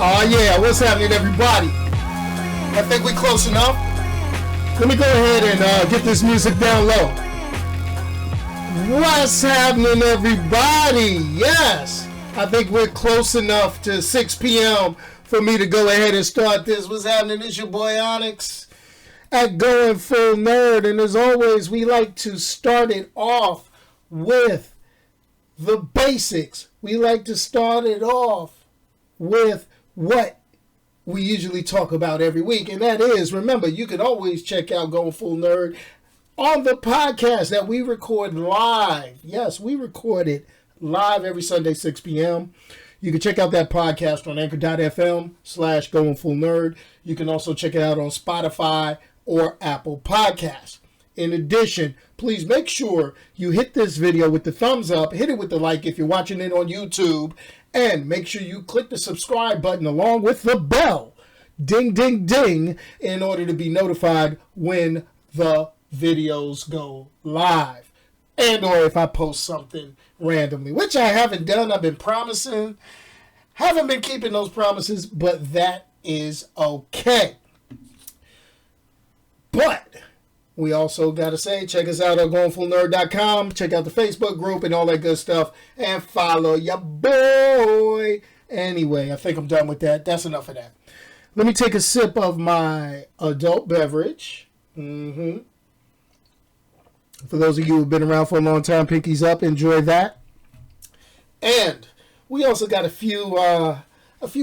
Oh yeah, what's happening, everybody? I think we're close enough. Let me go ahead and get this music down low. What's happening, everybody? Yes, I think we're close enough to 6 p.m. for me to go ahead and start this. What's happening? It's your boy Onyx at Going Full Nerd, and as always, we like to start it off with the basics. We like to start it off with what we usually talk about every week, and that is, remember, you can always check out Going Full Nerd on the podcast that we record live. Yes, we record it live every Sunday, 6 p.m. You can check out that podcast on anchor.fm/Going Full Nerd. You can also check it out on Spotify or Apple Podcasts. In addition, please make sure you hit this video with the thumbs up, hit it with the like if you're watching it on YouTube, and make sure you click the subscribe button along with the bell, ding, ding, ding, in order to be notified when the videos go live, and or if I post something randomly, which I haven't done. I've been promising, haven't been keeping those promises, but that is okay. But we also got to say, check us out at goingfullnerd.com. Check out the Facebook group and all that good stuff. And follow your boy. Anyway, I think I'm done with that. That's enough of that. Let me take a sip of my adult beverage. For those of you who have been around for a long time, pinkies up. Enjoy that. And we also got a few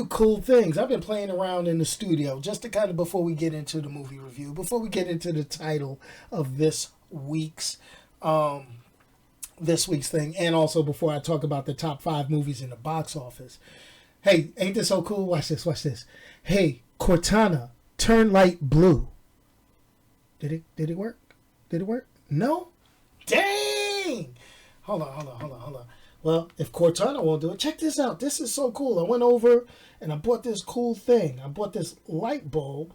cool things. I've been playing around in the studio just to kind of, before we get into the movie review, before we get into the title of this week's thing, and also before I talk about the top 5 movies in the box office. Hey, ain't this so cool? Watch this. Hey, Cortana, turn light blue. Did it work? No? Dang! Hold on. Well, if Cortana won't do it, check this out. This is so cool. I went over and I bought this cool thing. I bought this light bulb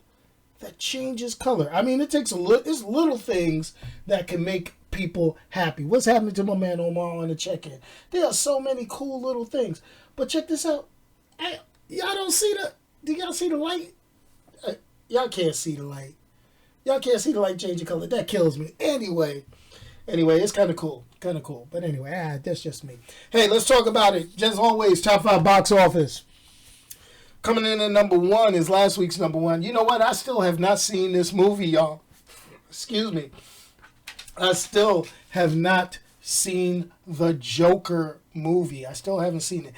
that changes color. I mean, it's little things that can make people happy. What's happening to my man Omar on the check-in? There are so many cool little things. But check this out. Y'all don't see do y'all see the light? Y'all can't see the light. Y'all can't see the light changing color. That kills me. Anyway, it's kind of cool. But anyway, that's just me. Hey, let's talk about it. Just always, top 5 box office. Coming in at number 1 is last week's number 1. You know what? I still have not seen this movie, y'all. Excuse me. I still have not seen the Joker movie. I still haven't seen it.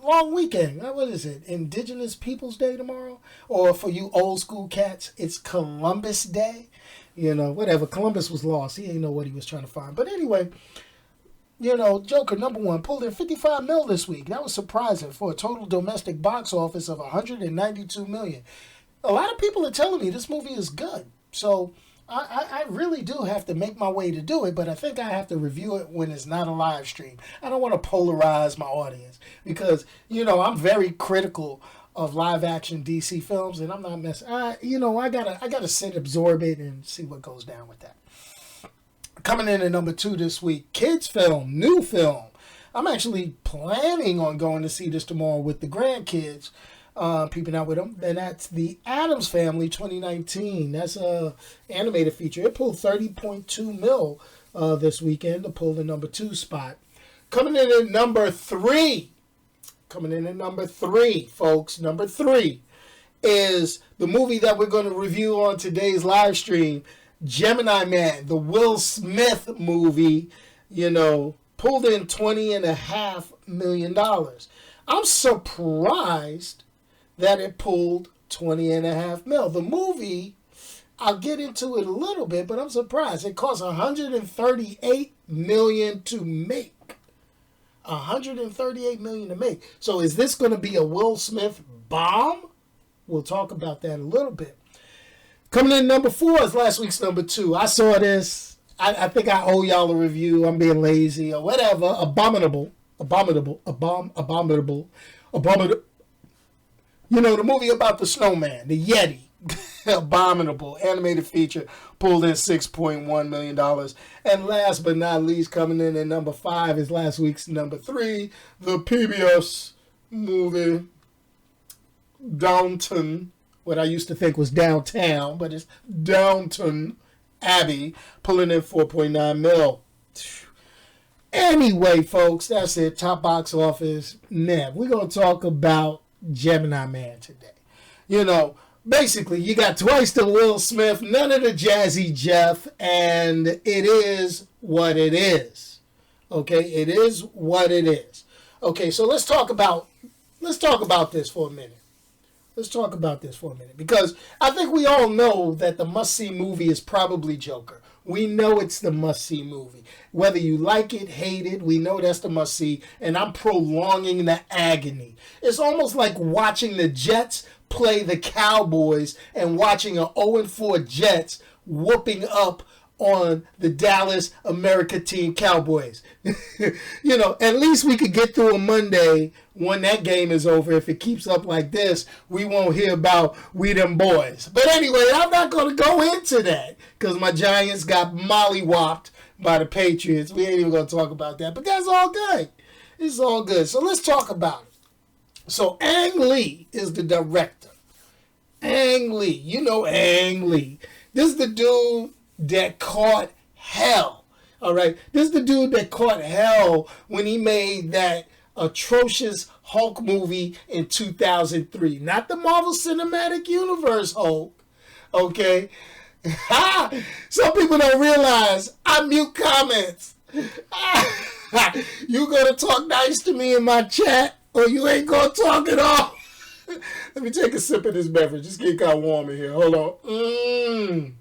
Long weekend. What is it? Indigenous Peoples Day tomorrow? Or for you old school cats, it's Columbus Day? You know, whatever. Columbus was lost. He didn't know what he was trying to find. But anyway, you know, Joker, number 1, pulled in $55 million this week. That was surprising for a total domestic box office of $192 million. A lot of people are telling me this movie is good. So I really do have to make my way to do it, but I think I have to review it when it's not a live stream. I don't want to polarize my audience because, you know, I'm very critical of live action DC films, and I'm not messing. I gotta sit, absorb it, and see what goes down with that. Coming in at number 2 this week, kids film, new film. I'm actually planning on going to see this tomorrow with the grandkids, peeping out with them. And that's The Addams Family 2019. That's a animated feature. It pulled $30.2 million this weekend to pull the number 2 spot. Coming in at number 3. Folks. Number 3 is the movie that we're going to review on today's live stream, Gemini Man, the Will Smith movie, you know, pulled in $20.5 million. I'm surprised that it pulled $20.5 million. The movie, I'll get into it a little bit, but I'm surprised. It cost $138 million to make. $138 million to make. So is this going to be a Will Smith bomb? We'll talk about that a little bit. Coming in number 4 is last week's number 2. I saw this. I think I owe y'all a review. I'm being lazy or whatever. Abominable. You know, the movie about the snowman, the Yeti. Abominable. Animated feature. Pulled in $6.1 million. And last but not least, coming in at number 5 is last week's number 3. The PBS movie Downton, what I used to think was downtown, but it's Downton Abbey, pulling in 4.9 mil. Anyway, folks, that's it. Top box office. Now, we're going to talk about Gemini Man today. You know, basically, you got twice the Will Smith, none of the Jazzy Jeff, and it is what it is. Okay, it is what it is. Okay, so let's talk about this for a minute. Let's talk about this for a minute, because I think we all know that the must-see movie is probably Joker. We know it's the must-see movie. Whether you like it, hate it, we know that's the must-see, and I'm prolonging the agony. It's almost like watching the Jets play the Cowboys and watching an 0-4 Jets whooping up on the Dallas America team Cowboys. You know, at least we could get through a Monday when that game is over. If it keeps up like this, we won't hear about we them boys. But anyway, I'm not going to go into that because my Giants got mollywopped by the Patriots. We ain't even going to talk about that. But that's all good. It's all good. So let's talk about it. So Ang Lee is the director. Ang Lee. You know Ang Lee. This is the dude that caught hell. All right. This is the dude that caught hell when he made that atrocious Hulk movie in 2003. Not the Marvel Cinematic Universe Hulk. Okay. Some people don't realize I mute comments. You gonna talk nice to me in my chat, or you ain't gonna talk at all. Let me take a sip of this beverage. Just get kind of warm in here. Hold on.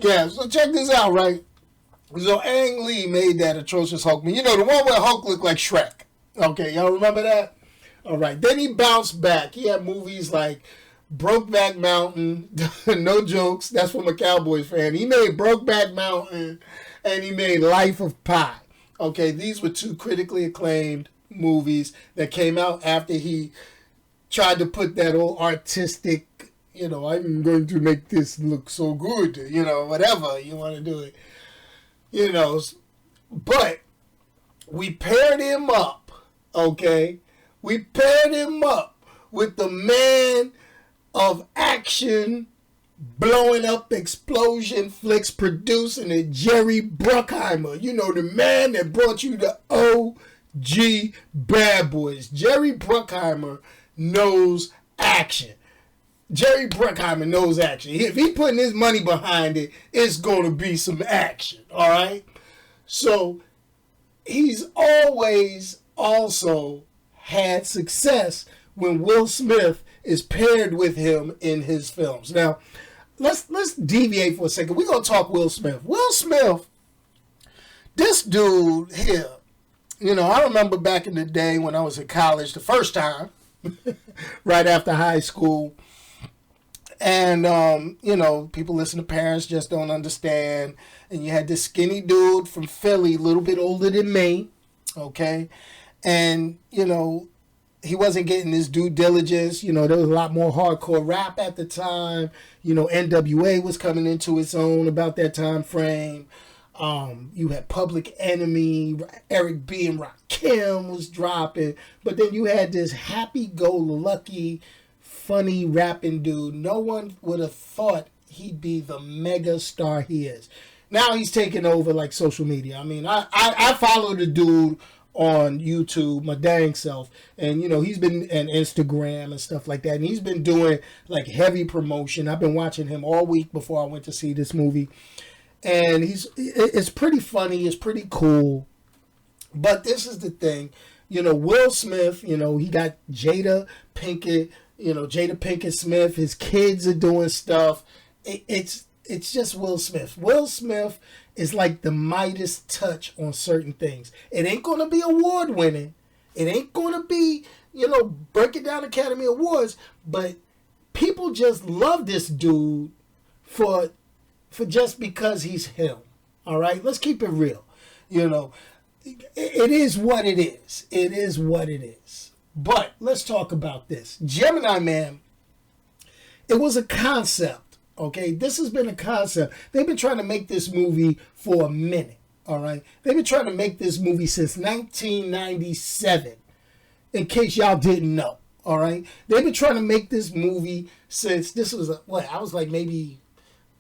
Yeah, so check this out, right? So Ang Lee made that atrocious Hulk movie. You know, the one where Hulk looked like Shrek. Okay, y'all remember that? All right. Then he bounced back. He had movies like Brokeback Mountain. No jokes. That's from a Cowboys fan. He made Brokeback Mountain and he made Life of Pi. Okay, these were two critically acclaimed movies that came out after he tried to put that old artistic, you know, I'm going to make this look so good, you know, whatever you want to do it, you know. But we paired him up, okay? We paired him up with the man of action, blowing up explosion flicks, producing it, Jerry Bruckheimer. You know, the man that brought you the OG Bad Boys. Jerry Bruckheimer knows action. Jerry Bruckheimer knows action. If he putting his money behind it, it's going to be some action, all right? So he's always also had success when Will Smith is paired with him in his films. Now, let's deviate for a second. We're going to talk Will Smith. Will Smith, this dude here, you know, I remember back in the day when I was in college the first time, right after high school, and, you know, people listen to parents, just don't understand. And you had this skinny dude from Philly, a little bit older than me, okay? And, you know, he wasn't getting his due diligence. You know, there was a lot more hardcore rap at the time. You know, NWA was coming into its own about that time frame. You had Public Enemy, Eric B. and Rakim was dropping. But then you had this happy-go-lucky, funny rapping dude. No one would have thought he'd be the mega star he is. Now he's taking over like social media. I mean, I follow the dude on YouTube, my dang self, and you know, he's been on Instagram and stuff like that, and he's been doing like heavy promotion. I've been watching him all week before I went to see this movie, and it's pretty funny, it's pretty cool. But this is the thing, you know, Will Smith, you know, he got Jada Pinkett, you know, Jada Pinkett Smith, his kids are doing stuff. It's just Will Smith. Will Smith is like the Midas touch on certain things. It ain't going to be award winning. It ain't going to be, you know, breaking down Academy Awards. But people just love this dude for just because he's him. All right? Let's keep it real. You know, it is what it is. It is what it is. But let's talk about this. Gemini Man, it was a concept. Okay, this has been a concept. They've been trying to make this movie for a minute, all right? They've been trying to make this movie since 1997, in case y'all didn't know. All right, they've been trying to make this movie since this was what I was like maybe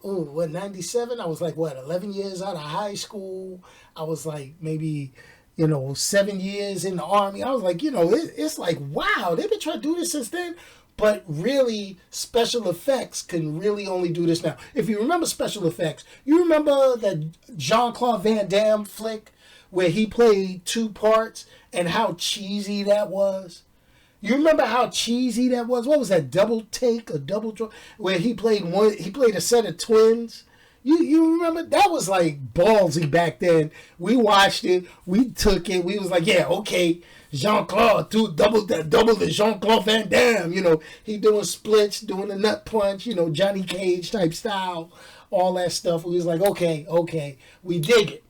97. I was like 11 years out of high school. I was like maybe 7 years in the army. I was like it's like wow, they've been trying to do this since then. But really, special effects can really only do this now. If you remember special effects, you remember that Jean-Claude Van Damme flick where he played two parts and how cheesy that was? You remember how cheesy that was? What was that, double take or double draw? Where he played a set of twins. You remember? That was like ballsy back then. We watched it. We took it. We was like, yeah, okay. Jean-Claude, double the Jean-Claude Van Damme. He doing splits, doing the nut punch, Johnny Cage type style, all that stuff. We was like, okay, we dig it.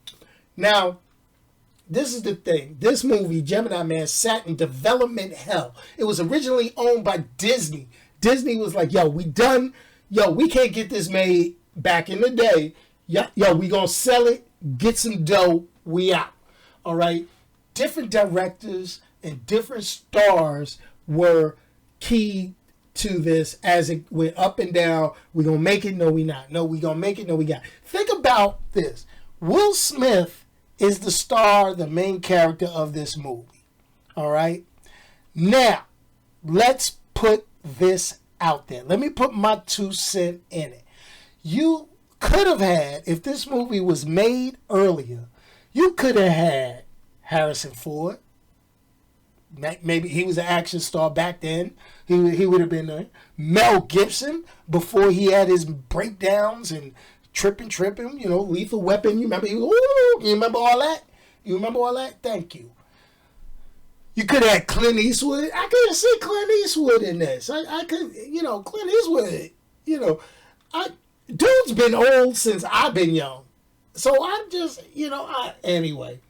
Now, this is the thing. This movie, Gemini Man, sat in development hell. It was originally owned by Disney. Disney was like, yo, we done. Yo, we can't get this made back in the day. Yo, we gonna sell it, get some dough, we out. All right? Different directors and different stars were key to this as it went up and down. We gonna make it? No, we not. No, we gonna make it? No, we got. Think about this. Will Smith is the star, the main character of this movie. All right? Now, let's put this out there. Let me put my 2 cents in it. You could have had, if this movie was made earlier, you could have had Harrison Ford. Maybe he was an action star back then. He would have been there. Mel Gibson, before he had his breakdowns and tripping, Lethal Weapon. You remember? You remember all that? You remember all that? Thank you. You could have had Clint Eastwood. I couldn't see Clint Eastwood in this. I could, Clint Eastwood, dude's been old since I've been young. So I'm just, anyway.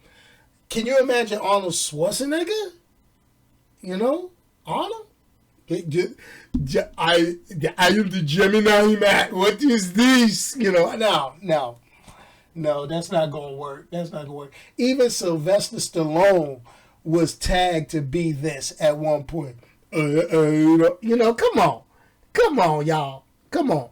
Can you imagine Arnold Schwarzenegger? Arnold? I am the Gemini Man. What is this? No, that's not going to work. Even Sylvester Stallone was tagged to be this at one point. Come on, y'all. Come on.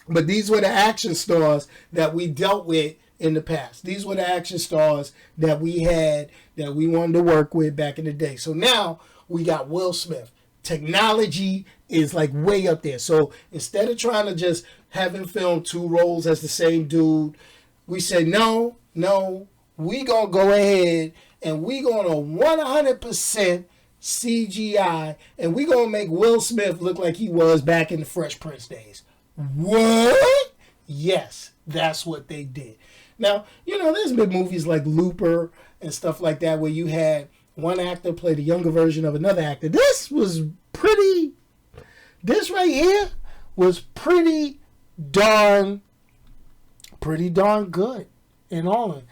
But these were the action stars that we dealt with in the past. These were the action stars that we had, that we wanted to work with back in the day. So now we got Will Smith. Technology is like way up there. So instead of trying to just have him film 2 roles as the same dude, we said, no, we going to go ahead and we going to 100% CGI, and we going to make Will Smith look like he was back in the Fresh Prince days. What? Yes, that's what they did. Now, there's been movies like Looper and stuff like that where you had one actor play the younger version of another actor. This right here was pretty darn good in all of,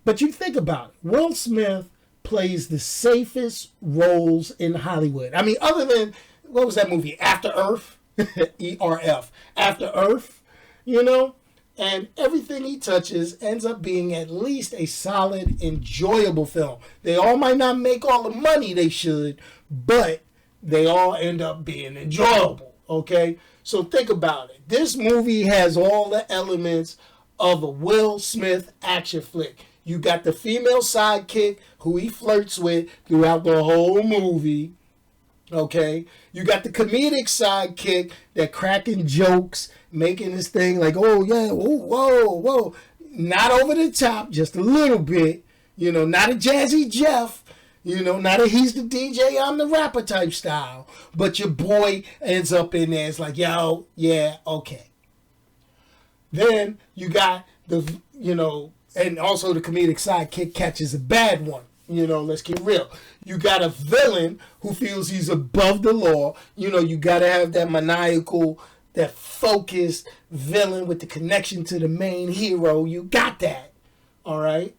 but you think about it. Will Smith plays the safest roles in Hollywood. I mean, other than, what was that movie? After Earth? ERF. After Earth, and everything he touches ends up being at least a solid, enjoyable film. They all might not make all the money they should, but they all end up being enjoyable, okay? So think about it. This movie has all the elements of a Will Smith action flick. You got the female sidekick who he flirts with throughout the whole movie, okay? You got the comedic sidekick that cracking jokes, making this thing like, oh yeah, whoa. Not over the top, just a little bit. Not a Jazzy Jeff. Not a he's the DJ, I'm the rapper type style. But your boy ends up in there. It's like, yo, yeah, okay. Then you got the, and also the comedic sidekick catches a bad one. Let's get real. You got a villain who feels he's above the law. You got to have that maniacal, that focused villain with the connection to the main hero. You got that. All right?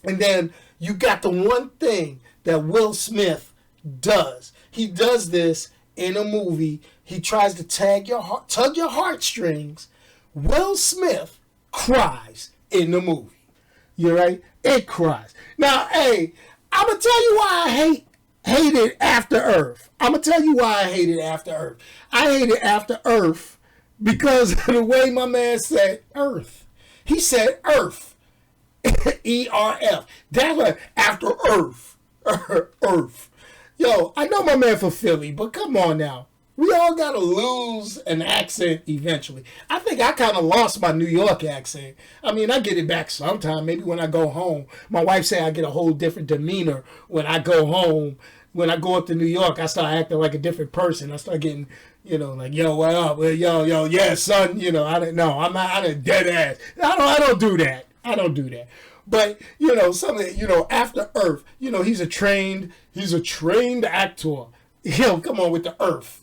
And then you got the one thing that Will Smith does. He does this in a movie. He tries to tug your heartstrings. Will Smith cries in the movie. You're right? It cries. Now, hey, I'm going to tell you why hated After Earth. I'm going to tell you why I hated After Earth. I hated After Earth because of the way my man said Earth. He said Earth. E-R-F. That's what After Earth. Earth. Yo, I know my man from Philly, but come on now. We all got to lose an accent eventually. I think I kind of lost my New York accent. I mean, I get it back sometime. Maybe when I go home. My wife say I get a whole different demeanor when I go home. When I go up to New York, I start acting like a different person. I start getting, like, yo, what up? Yo, yeah, son. I'm a dead ass. I don't do that. I don't do that. But, something, After Earth, he's a trained actor. Come on with the Earth.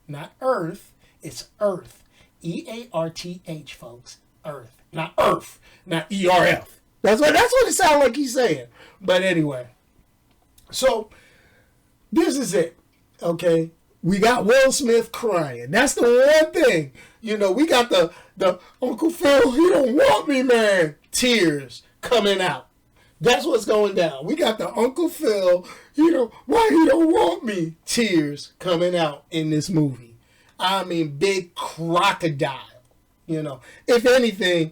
Not Earth, it's Earth. E-A-R-T-H, folks. Earth. Not Earth. Not E-R-F. That's what it sounds like he's saying. But anyway. So, this is it. Okay? We got Will Smith crying. That's the one thing. We got the Uncle Phil, he don't want me, man. Tears coming out. That's what's going down. We got the Uncle Phil, why he don't want me? Tears coming out in this movie. I mean, big crocodile. If anything,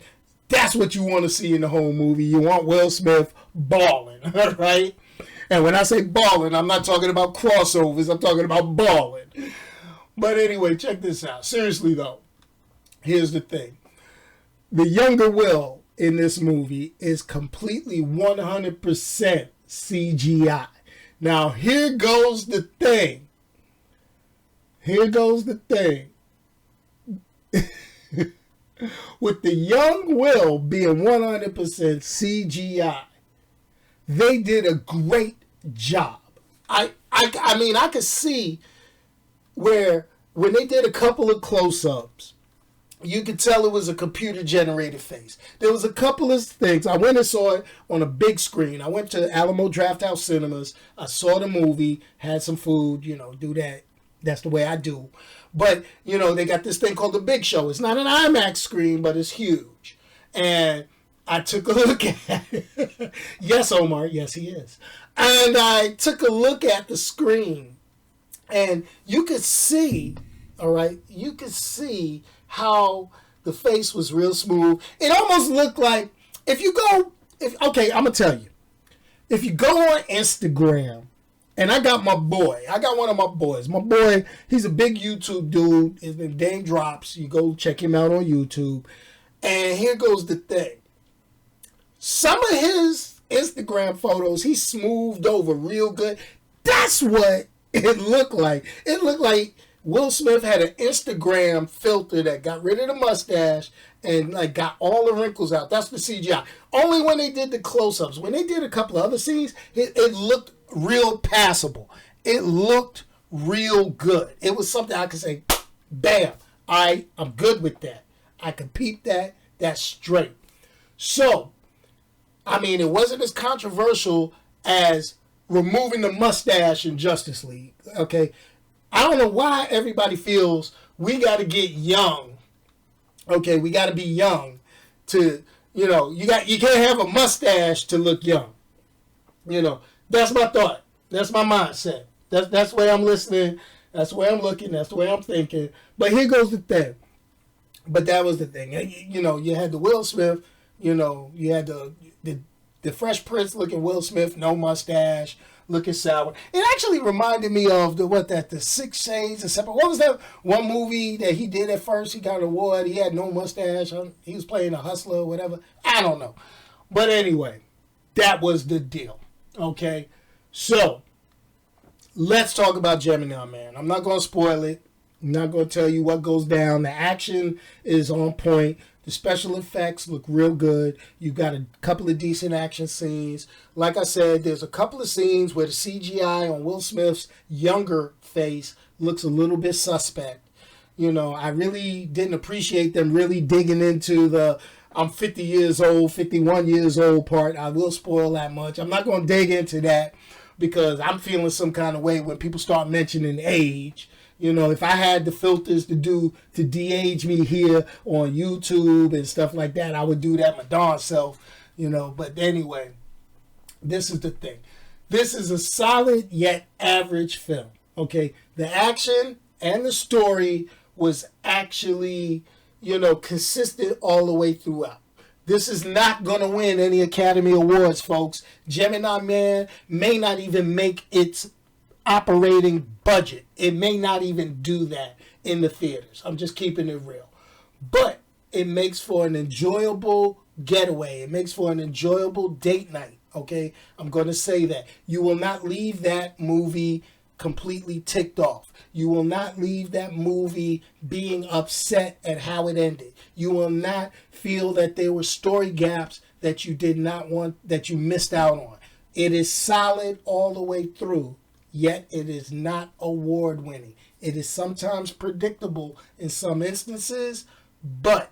that's what you want to see in the whole movie. You want Will Smith balling, right? And when I say balling, I'm not talking about crossovers. I'm talking about balling. But anyway, check this out. Seriously, though, here's the thing. The younger Will in this movie is completely 100% CGI. Now, here goes the thing. With the young Will being 100% CGI, they did a great job. I mean, I could see where when they did a couple of close-ups, you could tell it was a computer-generated face. There was a couple of things. I went and saw it on a big screen. I went to Alamo Drafthouse Cinemas. I saw the movie, had some food, do that. That's the way I do. But, they got this thing called The Big Show. It's not an IMAX screen, but it's huge. And I took a look at it. Yes, Omar. Yes, he is. And I took a look at the screen. And you could see, all right, how the face was real smooth. It almost looked like okay, I'm going to tell you. If you go on Instagram, and I got one of my boys. My boy, he's a big YouTube dude. His name Dame Drops. You go check him out on YouTube. And here goes the thing. Some of his Instagram photos, he smoothed over real good. That's what it looked like. It looked like Will Smith had an Instagram filter that got rid of the mustache and got all the wrinkles out. That's the CGI. Only when they did the close-ups. When they did a couple of other scenes, it looked real passable. It looked real good. It was something I could say, bam, I'm good with that. I can peep that. That's straight. So, I mean, it wasn't as controversial as removing the mustache in Justice League. Okay? I don't know why everybody feels we got to get young. Okay, we got to be young to, you can't have a mustache to look young. That's my thought. That's my mindset. That's the way I'm listening. That's the way I'm looking. That's the way I'm thinking. But here goes the thing. But that was the thing. You had the Will Smith, you had the Fresh Prince looking Will Smith, no mustache, looking sour. It actually reminded me of the 6 Shades of Separate. What was that one movie that he did at first? He got an award. He had no mustache. He was playing a hustler or whatever. I don't know. But anyway, that was the deal. Okay? So, let's talk about Gemini Man. I'm not going to spoil it. I'm not going to tell you what goes down. The action is on point. The special effects look real good. You've got a couple of decent action scenes. Like I said, there's a couple of scenes where the CGI on Will Smith's younger face looks a little bit suspect. I really didn't appreciate them really digging into the I'm 50 years old, 51 years old part. I will spoil that much. I'm not going to dig into that because I'm feeling some kind of way when people start mentioning age. If I had the filters to de-age me here on YouTube and stuff like that, I would do that my darn self, But anyway, this is the thing. This is a solid yet average film. Okay, the action and the story was actually, consistent all the way throughout. This is not going to win any Academy Awards, folks. Gemini Man may not even make its operating budget. It may not even do that in the theaters. I'm just keeping it real. But it makes for an enjoyable getaway. It makes for an enjoyable date night. Okay, I'm going to say that. You will not leave that movie completely ticked off. You will not leave that movie being upset at how it ended. You will not feel that there were story gaps that you did not want, that you missed out on. It is solid all the way through, yet it is not award winning. It is sometimes predictable in some instances, but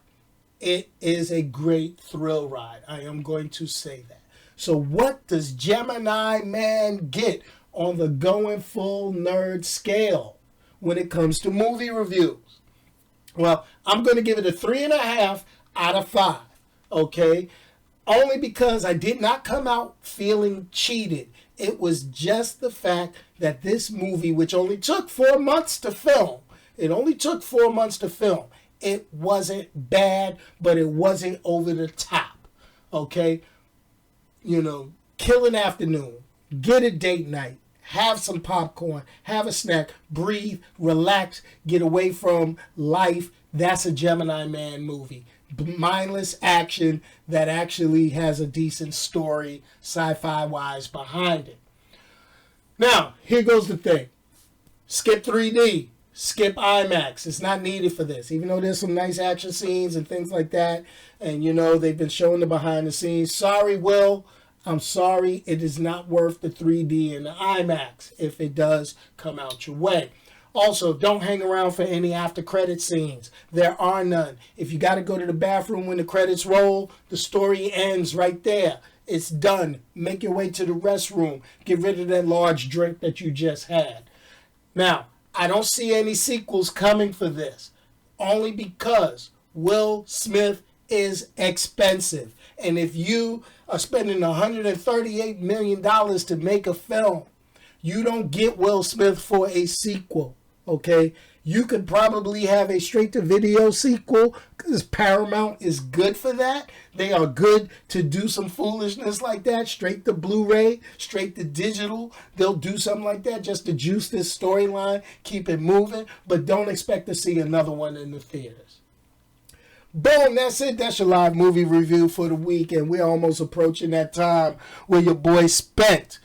it is a great thrill ride. I am going to say that. So what does Gemini Man get on the going full nerd scale when it comes to movie reviews? Well, I'm going to give it a 3.5 out of 5. Okay? Only because I did not come out feeling cheated. It was just the fact that this movie, which only took 4 months to film, it wasn't bad, but it wasn't over the top. Okay? Kill an afternoon, get a date night, have some popcorn, have a snack, breathe, relax, get away from life. That's a Gemini Man movie. Mindless action that actually has a decent story, sci-fi wise, behind it. Now, here goes the thing. Skip 3D. Skip IMAX. It's not needed for this. Even though there's some nice action scenes and things like that. And, they've been showing the behind the scenes. Sorry, Will. I'm sorry. It is not worth the 3D and the IMAX if it does come out your way. Also, don't hang around for any after credit scenes. There are none. If you got to go to the bathroom when the credits roll, the story ends right there. It's done. Make your way to the restroom. Get rid of that large drink that you just had. Now, I don't see any sequels coming for this. Only because Will Smith is expensive. And if you are spending $138 million to make a film, you don't get Will Smith for a sequel. Okay? You could probably have a straight-to-video sequel because Paramount is good for that. They are good to do some foolishness like that, straight to Blu-ray, straight to digital. They'll do something like that just to juice this storyline, keep it moving, but don't expect to see another one in the theaters. Boom, that's it. That's your live movie review for the week, and we're almost approaching that time where your boy spent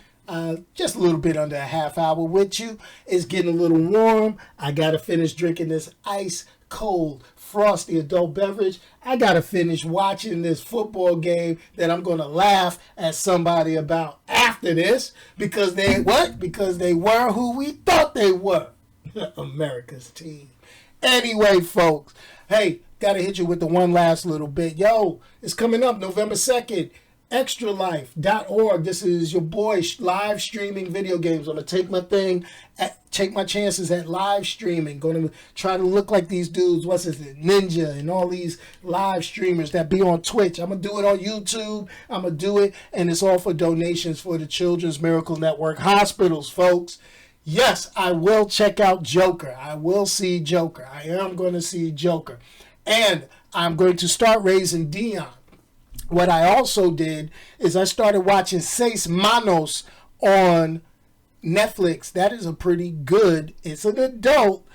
just a little bit under a half hour with you. It's getting a little warm. I got to finish drinking this ice cold, frosty adult beverage. I got to finish watching this football game that I'm going to laugh at somebody about after this because they what? Because they were who we thought they were. America's team. Anyway, folks, hey, got to hit you with the one last little bit. Yo, it's coming up November 2nd. extralife.org. This is your boy live streaming video games. I'm going to take my chances at live streaming. Going to try to look like these dudes, Ninja and all these live streamers that be on Twitch. I'm going to do it on YouTube. I'm going to do it, and it's all for donations for the Children's Miracle Network hospitals, folks. Yes, I will check out Joker. I will see Joker. I am going to see Joker. And I'm going to start raising Dion. What I also did is I started watching Seis Manos on Netflix. That is a pretty good, it's an adult,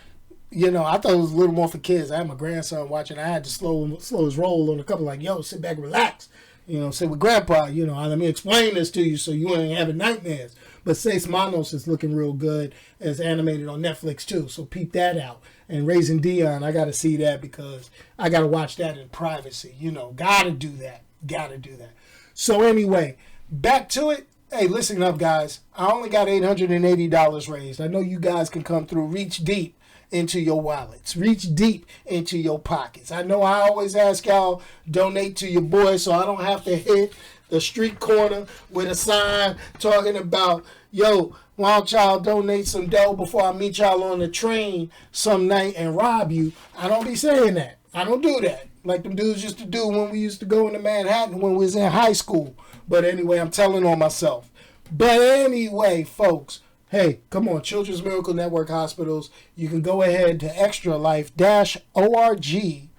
I thought it was a little more for kids. I had my grandson watching. I had to slow his roll on a couple, like, yo, sit back, relax. Sit with grandpa, let me explain this to you so you ain't having nightmares. But Seis Manos is looking real good as animated on Netflix too. So peep that out. And Raising Dion, I got to see that because I got to watch that in privacy. Got to do that. So anyway, back to it. Hey, listen up, guys. I only got $880 raised. I know you guys can come through. Reach deep into your wallets. Reach deep into your pockets. I know I always ask y'all donate to your boy so I don't have to hit the street corner with a sign talking about, yo, why don't y'all donate some dough before I meet y'all on the train some night and rob you. I don't be saying that. I don't do that. Like them dudes used to do when we used to go into Manhattan when we was in high school. But anyway, I'm telling on myself. But anyway, folks, hey, come on, Children's Miracle Network Hospitals. You can go ahead to extralife-org,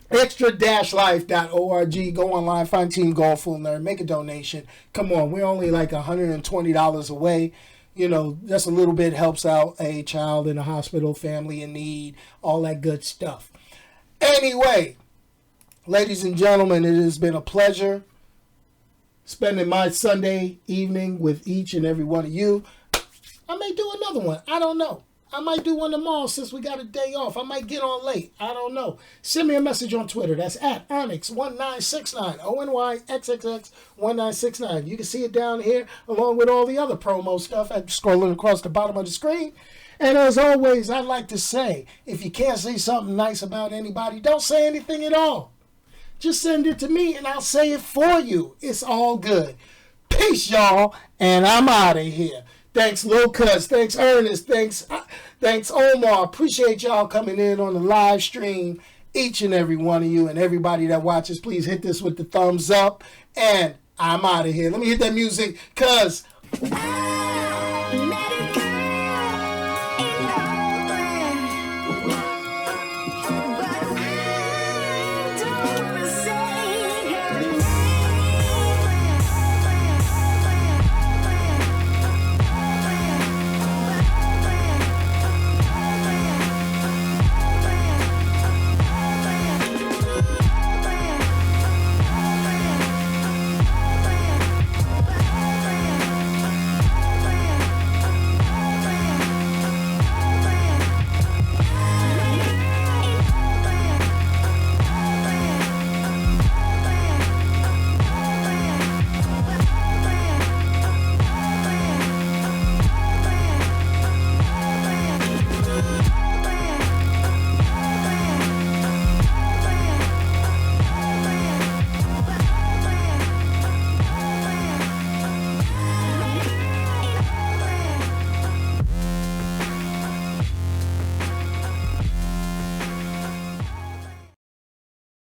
extra-life.org. Go online, find Team Golf in there, make a donation. Come on, we're only like $120 away. You know, just a little bit helps out a child in a hospital, family in need, all that good stuff. Anyway, ladies and gentlemen, it has been a pleasure spending my Sunday evening with each and every one of you. I may do another one. I don't know. I might do one tomorrow since we got a day off. I might get on late. I don't know. Send me a message on Twitter. That's at Onyx1969. ONYXXX1969. You can see it down here along with all the other promo stuff. I'm scrolling across the bottom of the screen. And as always, I'd like to say, if you can't say something nice about anybody, don't say anything at all. Just send it to me and I'll say it for you. It's all good. Peace, y'all. And I'm out of here. Thanks, Lil Cuz. Thanks, Ernest. Thanks, Omar. Appreciate y'all coming in on the live stream. Each and every one of you and everybody that watches, please hit this with the thumbs up. And I'm out of here. Let me hit that music, cuz...